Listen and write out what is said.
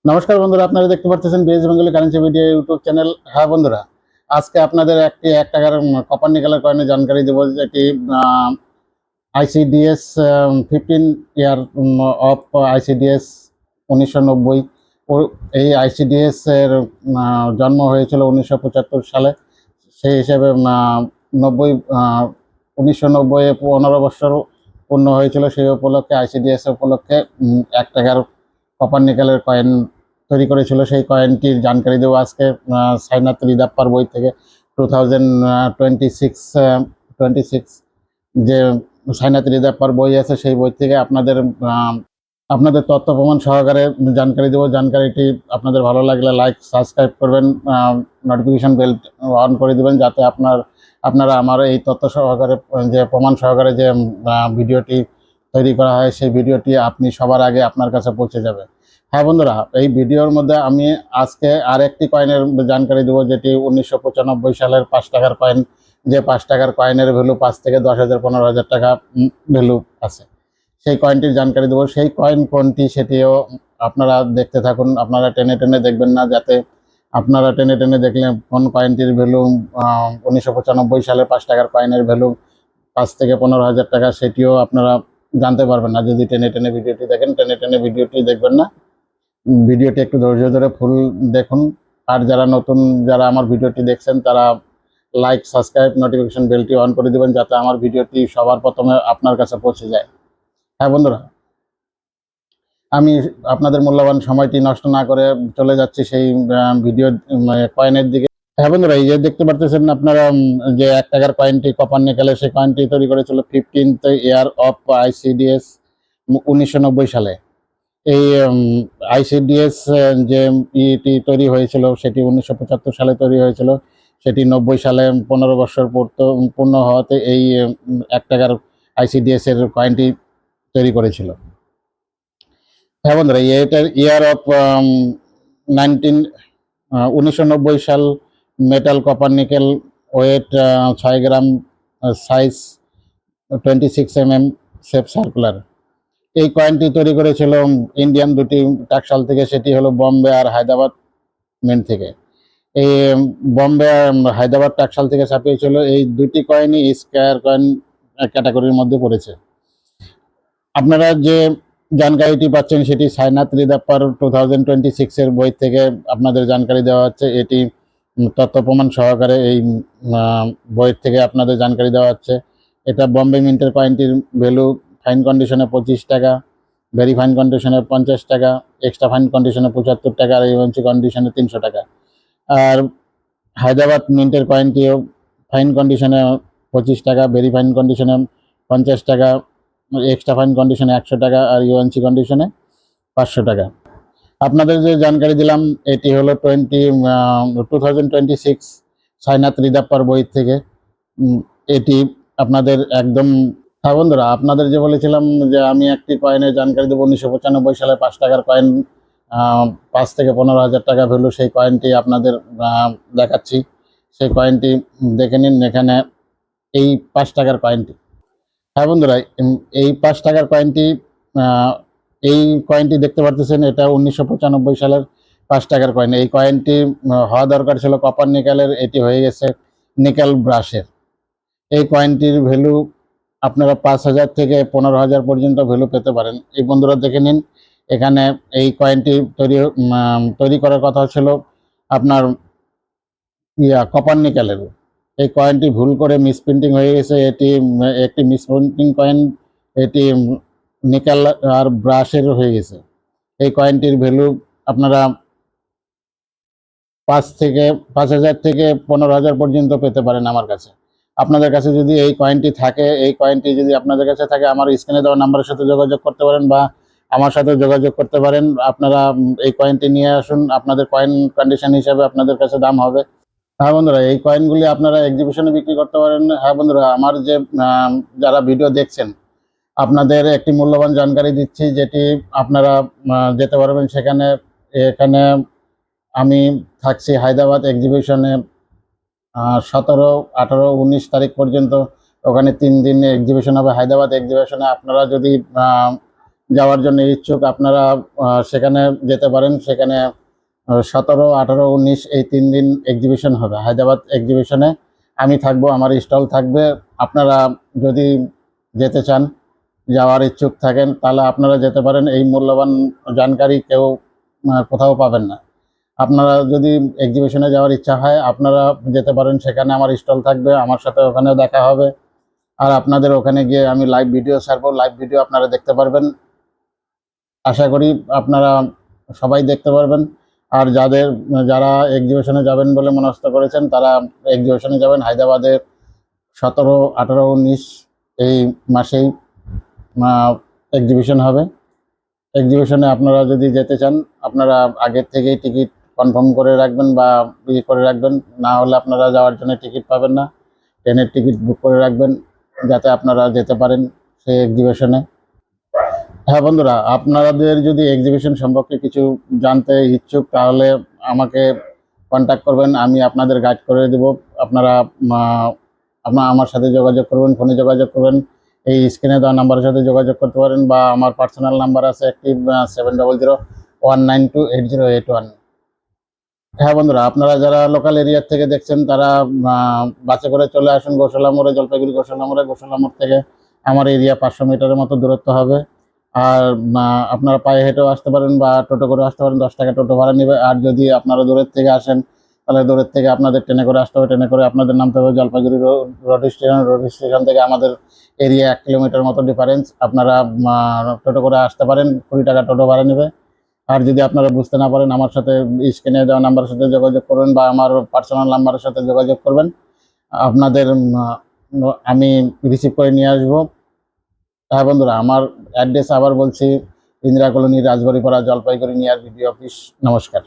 নমস্কার বন্ধুরা, আপনারা দেখতে পাচ্ছেন BS Bengali currency video YouTube channel. হ্যাঁ বন্ধুরা, আজকে আপনাদের একটি 1 টাকার কপার নিকেলের কয়েনের জানকারি দেবো, যেটি আইসিডিএস 15 ইয়ার অফ আইসিডিএস 1990। এই আইসিডিএস এর জন্ম হয়েছিল 1975 সালে। সেই হিসেবে 1990 15 বছর পূর্ণ হয়েছিল। সেই উপলক্ষে আইসিডিএস উপলক্ষে 1 টাকার কপার নিকেলের কয়েন তৈরি করেছিল। সেই কয়েনটির জানকারি দেবো আজকে সাইনাথ রিদাপ্পার বই থেকে। 2026 যে সাইনাথ রিদাপ্পার বই আছে, সেই বই থেকে আপনাদের তথ্য প্রমাণ সহকারে জানকারি দেবো। জানকারিটি আপনাদের ভালো লাগলে লাইক সাবস্ক্রাইব করবেন, নোটিফিকেশন বেল অন করে দেবেন, যাতে আপনারা আমার এই তথ্য সহকারে যে প্রমাণ সহকারে যে ভিডিওটি তৈরি করা হয়, সেই ভিডিওটি আপনি সবার আগে আপনার কাছে পৌঁছে যাবে। হ্যাঁ বন্ধুরা, এই ভিডিওর মধ্যে আমি আজকে আরেকটি কয়েনের জানকারি দেবো, যেটি 1995 সালের 5 টাকার কয়েন। যে 5 টাকার কয়েনের ভ্যালু 5 থেকে 10,000 15,000 টাকা ভ্যালু আছে। সেই কয়েনটির জানকারি দেবো। সেই কয়েন কোনটি সেটিও আপনারা দেখতে থাকুন। আপনারা টেনে টেনে দেখবেন না, যাতে আপনারা টেনে টেনে দেখলে কোন কয়েনটির ভ্যালু 1995 সালে 5 টাকার কয়েনের ভ্যালু 5 থেকে 15,000 টাকা, সেটিও আপনারা জানতে পারবেন না যদি টেনে টেনে ভিডিওটি দেখেন। টেনে টেনে ভিডিওটি দেখবেন না, ভিডিওটি একটু ধৈর্য ধরে ফুল দেখুন। আর যারা আমার ভিডিওটি দেখছেন, তারা লাইক সাবস্ক্রাইব নোটিফিকেশন বেলটি অন করে দেবেন, যাতে আমার ভিডিওটি সবার প্রথমে আপনার কাছে পৌঁছে যায়। হ্যাঁ বন্ধুরা, আমি আপনাদের মূল্যবান সময়টি নষ্ট না করে চলে যাচ্ছি সেই ভিডিও কয়েনের দিকে। হ্যাঁ বন্ধুরা, এই যে দেখতে পারতেছেন আপনারা, যে 1 টাকার কয়েনটি কপার নিকেলের, সেই কয়েনটি তৈরি করেছিল 15th ইয়ার অফ আইসিডিএস 1990 সালে। এই আইসিডিএস যে ইটি তৈরি হয়েছিল, সেটি 1975 সালে তৈরি হয়েছিল। সেটি 90 সালে 15 বছর পূর্ণ হওয়াতে এই 1 টাকার আইসিডিএস এর কয়েনটি তৈরি করেছিল। হ্যাঁ বন্ধুরা, এটার ইয়ার অফ 1990 সাল, মেটাল কপার নিকেল, ওয়েট 6 গ্রাম, সাইজ 26 mm, শেপ সার্কুলার। এই কয়েনটি তৈরি করেছিল ইন্ডিয়ান দুটি টাকশাল থেকে, সেটি হলো বম্বে আর হায়দ্রাবাদ মিন্ট থেকে। এই বম্বে আর হায়দ্রাবাদ টাকশাল থেকে ছাপিয়েছিল। এই দুটি কয়েনই স্কয়ার কয়েন ক্যাটাগরির মধ্যে পড়েছে। আপনারা যে জানকারিটি পাচ্ছেন, সেটি সাইনাথ রিদাপ্পার 2026 এর বই থেকে আপনাদের জানকারি দেওয়া হচ্ছে। এটি তথ্য প্রমাণ সহকারে এই বইয়ের থেকে আপনাদের জানকারি দেওয়া হচ্ছে। এটা বম্বে মিন্টের কয়েনটির ভ্যালু ফাইন কন্ডিশনে 25 টাকা, ভেরি ফাইন কন্ডিশনে 50 টাকা, এক্সট্রা ফাইন কন্ডিশনে 75 টাকা, আর ইউএনসি কন্ডিশনে 300 টাকা। আর হায়দ্রাবাদ মিন্টের কয়েনটিও ফাইন কন্ডিশনে 25 টাকা, ভেরি ফাইন কন্ডিশনে 50 টাকা, এক্সট্রা ফাইন কন্ডিশনে 100 টাকা, আর ইউএনসি কন্ডিশনে 500 টাকা। আপনাদের যে জানকারি দিলাম, এটি হলো 2026 সাইনাথ রিদাপ্পার বই থেকে। এটি আপনাদের একদম। হ্যাঁ বন্ধুরা, আপনাদের যে বলেছিলাম যে আমি একটি কয়েনের জানকারি দেবো, 1995 সালে 5 টাকার কয়েন, 5 থেকে 15,000 টাকা ভ্যালু, সেই কয়েনটি আপনাদের দেখাচ্ছি। সেই কয়েনটি দেখে নিন। এখানে এই 5 টাকার কয়েনটি। হ্যাঁ বন্ধুরা, এই 5 টাকার কয়েনটি, এই কয়েনটি দেখতে পারতেছেন, এটা 1995 সালের 5 টাকার কয়েন। এই কয়েনটি হওয়া দরকার ছিল কপার নিকেলের, এটি হয়ে গেছে নিকেল ব্রাশের। এই কয়েনটির ভ্যালু আপনারা 5,000 থেকে 15,000 পর্যন্ত ভ্যালু পেতে পারেন। এই বন্ধুরা দেখে নিন, এখানে এই কয়েনটি তৈরি করার কথা ছিল আপনার কপার নিকেলের। এই কয়েনটি ভুল করে মিসপ্রিন্টিং হয়ে গেছে। এটি একটি মিসপ্রিন্টিং কয়েন, এটি নিকেল আর ব্রাশের হয়ে গেছে। এই কয়েনটির ভ্যালু আপনারা 5,000 থেকে 15,000 পর্যন্ত পেতে পারেন আমার কাছে। আপনাদের কাছে যদি এই কয়েনটি থাকে, এই কয়েনটি যদি আপনাদের কাছে থাকে, আমার স্ক্রিনে দেওয়া নাম্বারের সাথে যোগাযোগ করতে পারেন, বা আমার সাথে যোগাযোগ করতে পারেন। আপনারা এই কয়েনটি নিয়ে আসুন, আপনাদের কয়েন কন্ডিশন হিসাবে আপনাদের কাছে দাম হবে। হ্যাঁ বন্ধুরা, এই কয়েনগুলি আপনারা এক্সিবিশনে বিক্রি করতে পারেন। হ্যাঁ বন্ধুরা, আমার যে যারা ভিডিও দেখছেন, আপনাদের একটি মূল্যবান জানকারি দিচ্ছি, যেটি আপনারা যেতে পারবেন সেখানে। এখানে আমি থাকছি হায়দ্রাবাদ এক্সিবিশনে 17, 18, 19 তারিখ পর্যন্ত। ওখানে 3 দিন এক্সিবিশন হবে হায়দ্রাবাদ এক্সিবিশনে। আপনারা যদি যাওয়ার জন্য ইচ্ছুক আপনারা সেখানে যেতে পারেন। সেখানে 17, 18, 19 এই 3 দিন এক্সিবিশন হবে। হায়দ্রাবাদ এক্সিবিশনে আমি থাকবো, আমার স্টল থাকবে। আপনারা যদি যেতে চান, যাওয়ার ইচ্ছুক থাকেন, তাহলে আপনারা যেতে পারেন। এই মূল্যবান জানকারি কেউ কোথাও পাবেন না। আপনারা যদি এক্সিবিশনে যাওয়ার ইচ্ছা হয়, আপনারা যেতে পারেন। সেখানে আমার স্টল থাকবে, আমার সাথে ওখানেও দেখা হবে। আর আপনাদের ওখানে গিয়ে আমি লাইভ ভিডিও ছাড়বো, লাইভ ভিডিও আপনারা দেখতে পারবেন। আশা করি আপনারা সবাই দেখতে পারবেন। আর যারা এক্সিবিশনে যাবেন বলে মনস্থ করেছেন, তারা এক্সিবিশনে যাবেন। হায়দ্রাবাদে 17, 18, 19 এই মাসেই এক্সিবিশন হবে। এক্সিবিশনে আপনারা যদি যেতে চান, আপনারা আগের থেকেই টিকিট কনফার্ম করে রাখবেন বা করে রাখবেন। না হলে আপনারা যাওয়ার জন্য টিকিট পাবেন না। ট্রেনের টিকিট বুক করে রাখবেন, যাতে আপনারা যেতে পারেন সেই এক্সিবিশনে। হ্যাঁ বন্ধুরা, আপনাদের যদি এক্সিবিশন সম্পর্কে কিছু জানতে ইচ্ছুক, তাহলে আমাকে কন্ট্যাক্ট করবেন, আমি আপনাদের গাইড করে দেব। আপনারা আমার সাথে যোগাযোগ করবেন, ফোনে যোগাযোগ করবেন। এই স্ক্রিনে দেওয়া নাম্বারের সাথে যোগাযোগ করতে পারেন, বা আমার পার্সোনাল নাম্বার আছে একটি, 7001928081। হ্যাঁ বন্ধুরা, আপনারা যারা লোকাল এরিয়া থেকে দেখছেন, তারা বাসে করে চলে আসুন গোশালা মোড়ে, জলপাইগুড়ি গোশালা মোড়ে। গোশালা মোড় থেকে আমার এরিয়া 500 মিটারের মতো দূরত্ব হবে। আর আপনারা পায়ে হেঁটেও আসতে পারেন বা টোটো করে আসতে পারেন, 10 টাকা টোটো ভাড়া নেবে। আর যদি আপনারা দূরের থেকে আসেন, তাহলে দূরের থেকে আপনাদের ট্রেনে করে আসতে হবে। ট্রেনে করে আপনাদের নামতে হবে Jalpaiguri road station. Road station থেকে আমাদের এরিয়া 1 কিলোমিটার মতো ডিফারেন্স। আপনারা টোটো করে আসতে পারেন, 20 টাকা টোটো ভাড়া নেবে। আর যদি আপনারা বুঝতে না পারেন, আমার সাথে স্ক্রিনে দেওয়া নাম্বারের সাথে যোগাযোগ করবেন বা আমার পার্সোনাল নাম্বারের সাথে যোগাযোগ করবেন। আপনাদের আমি রিসিভ করে নিয়ে আসবো। হ্যাঁ বন্ধুরা, আমার অ্যাড্রেস আবার বলছি, Indira colony, Rajbaripara, Jalpaiguri near BDO office. নমস্কার।